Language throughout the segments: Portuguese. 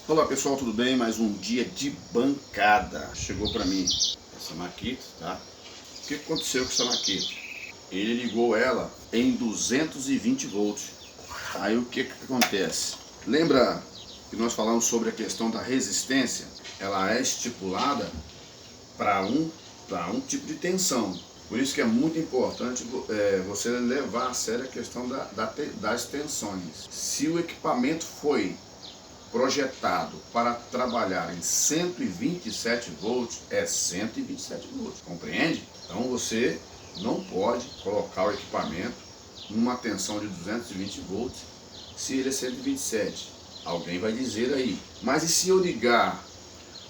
Olá pessoal, tudo bem? Mais um dia de bancada. Chegou para mim essa Makita, tá? O que aconteceu com essa Makita? Ele ligou ela em 220 volts. Aí o que acontece? Lembra que nós falamos sobre a questão da resistência? Ela é estipulada para um tipo de tensão. Por isso que é muito importante você levar a sério a questão das tensões. Se o equipamento foi projetado para trabalhar em 127 volts, é 127 volts, compreende? Então você não pode colocar o equipamento numa tensão de 220 volts se ele é 127. Alguém vai dizer aí, mas e se eu ligar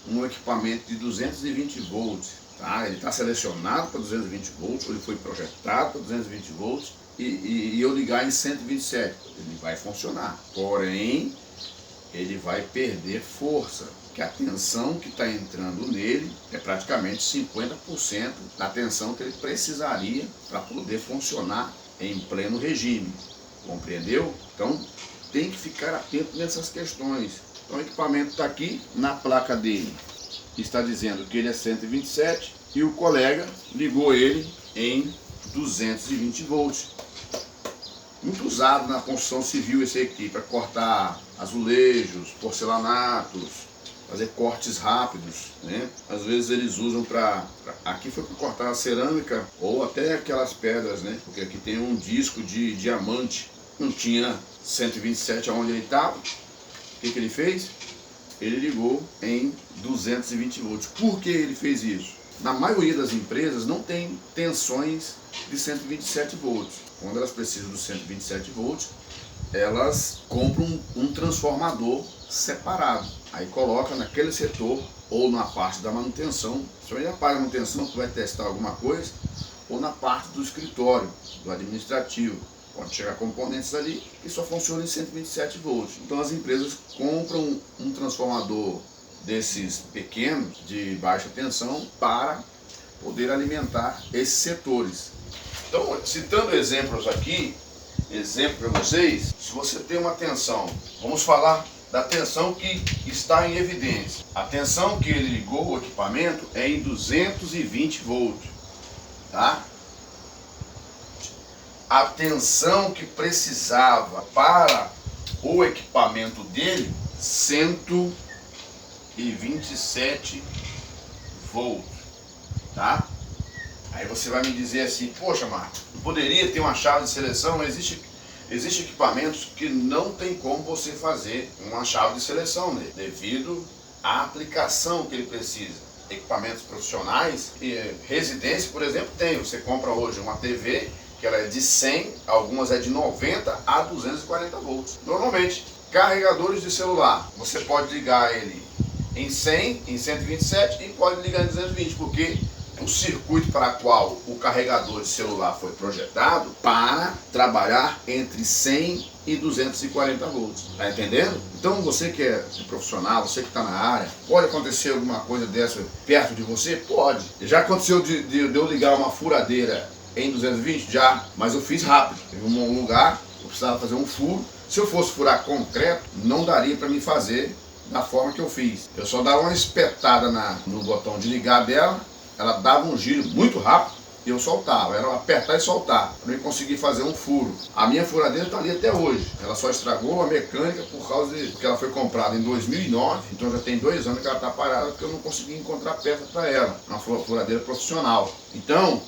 um equipamento de 220 volts, tá? Ele está selecionado para 220 volts, ou ele foi projetado para 220 volts, e eu ligar em 127, ele vai funcionar, porém ele vai perder força, que a tensão que está entrando nele é praticamente 50% da tensão que ele precisaria para poder funcionar em pleno regime, compreendeu? Então tem que ficar atento nessas questões. Então o equipamento está aqui, na placa dele está dizendo que ele é 127 e o colega ligou ele em 220 volts. Muito usado na construção civil esse aqui, para cortar azulejos, porcelanatos, fazer cortes rápidos, né? Às vezes eles usam aqui foi para cortar a cerâmica ou até aquelas pedras, né? Porque aqui tem um disco de diamante, não tinha 127 aonde ele estava. O que ele fez? Ele ligou em 220 volts. Por que ele fez isso? Na maioria das empresas não tem tensões de 127 volts. Quando elas precisam dos 127 volts, elas compram um transformador separado. Aí coloca naquele setor ou na parte da manutenção. Se na parte da manutenção tu vai testar alguma coisa, ou na parte do escritório, do administrativo. Pode chegar componentes ali que só funcionam em 127 volts. Então as empresas compram um transformador desses pequenos, de baixa tensão, para poder alimentar esses setores. Então, citando exemplos aqui, exemplo para vocês, se você tem uma tensão, vamos falar da tensão que está em evidência. A tensão que ele ligou o equipamento é em 220 volts, tá? A tensão que precisava para o equipamento dele, 127 volts, tá? Aí você vai me dizer assim, poxa Marcos, poderia ter uma chave de seleção? Existe equipamentos que não tem como você fazer uma chave de seleção nele, devido à aplicação que ele precisa. Equipamentos profissionais, residência, por exemplo, tem. Você compra hoje uma TV, que ela é de 100, algumas é de 90 a 240 volts. Normalmente, carregadores de celular, você pode ligar ele em 100, em 127 e pode ligar em 220, porque o circuito para o qual o carregador de celular foi projetado para trabalhar entre 100 e 240 volts. Tá entendendo? Então você que é profissional, você que está na área, pode acontecer alguma coisa dessa perto de você? Pode. Já aconteceu de eu ligar uma furadeira em 220? Já, mas eu fiz rápido. Teve um lugar, eu precisava fazer um furo. Se eu fosse furar concreto, não daria para me fazer da forma que eu fiz. Eu só dava uma espetada no botão de ligar dela, ela dava um giro muito rápido e eu soltava. Era apertar e soltar, para eu conseguir fazer um furo. A minha furadeira está ali até hoje. Ela só estragou a mecânica por causa que ela foi comprada em 2009, então já tem 2 anos que ela está parada porque eu não consegui encontrar peça para ela. Uma furadeira profissional. Então,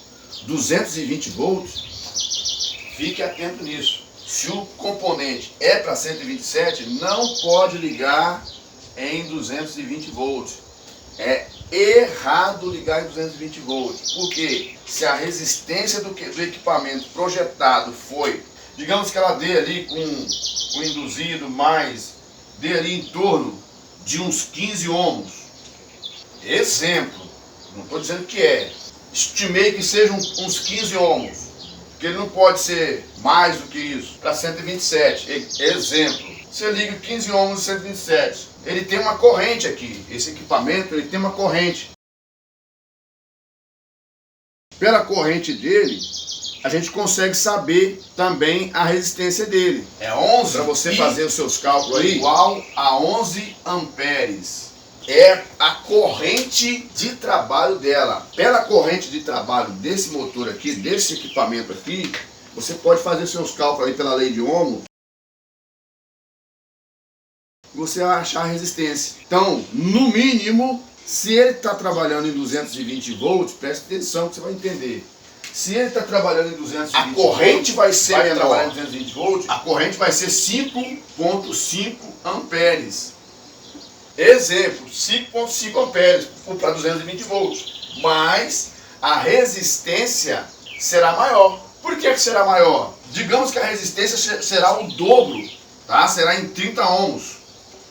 220 volts, fique atento nisso. Se o componente é para 127, não pode ligar em 220 volts. É errado ligar em 220 volts. Porque se a resistência do equipamento projetado foi, digamos que ela dê ali com o induzido mais, dê ali em torno de uns 15 ohms. Exemplo, não estou dizendo que é. Estimei que sejam uns 15 ohms, porque ele não pode ser mais do que isso, para 127. Exemplo, você liga 15 ohms e 127. Ele tem uma corrente aqui, esse equipamento ele tem uma corrente. Pela corrente dele, a gente consegue saber também a resistência dele. É 11 para você fazer os seus cálculos aí, igual a 11 amperes. É a corrente de trabalho dela. Pela corrente de trabalho desse motor aqui, desse equipamento aqui, você pode fazer seus cálculos aí pela lei de Ohm. Você vai achar a resistência. Então, no mínimo, se ele está trabalhando em 220 volts, preste atenção que você vai entender. Se ele está trabalhando em 220 volts, a corrente vai ser menor. Trabalhar em 220 volts, a corrente vai ser 5,5 amperes. Exemplo, 5,5 amperes para 220 volts. Mas a resistência será maior. Por que será maior? Digamos que a resistência será o dobro, tá? Será em 30 ohms.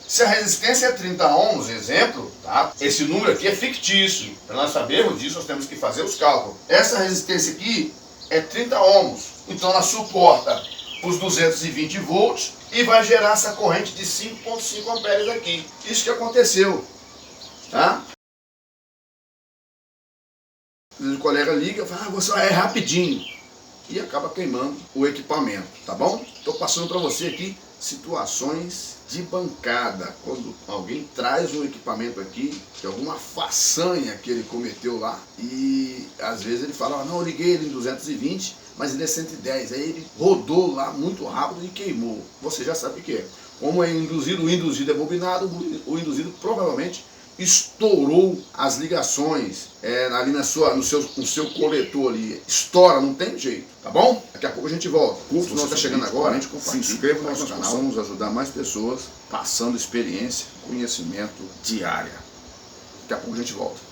Se a resistência é 30 ohms, exemplo, tá? Esse número aqui é fictício. Para nós sabermos disso, nós temos que fazer os cálculos. Essa resistência aqui é 30 ohms. Então ela suporta os 220 volts e vai gerar essa corrente de 5,5 amperes aqui. Isso que aconteceu, tá? O colega liga e fala, você é rapidinho. E acaba queimando o equipamento, tá bom? Estou passando para você aqui situações de bancada, quando alguém traz um equipamento aqui, de alguma façanha que ele cometeu lá, e às vezes ele fala, não, eu liguei ele em 220, mas ele é 110, aí ele rodou lá muito rápido e queimou. Você já sabe o que é. Como é induzido, o induzido é bobinado, o induzido provavelmente estourou as ligações ali no seu coletor ali. Estoura, não tem jeito, tá bom? Daqui a pouco a gente volta. Se você está chegando agora, se inscreva no nosso canal. Vamos ajudar mais pessoas passando experiência, conhecimento diária. Daqui a pouco a gente volta.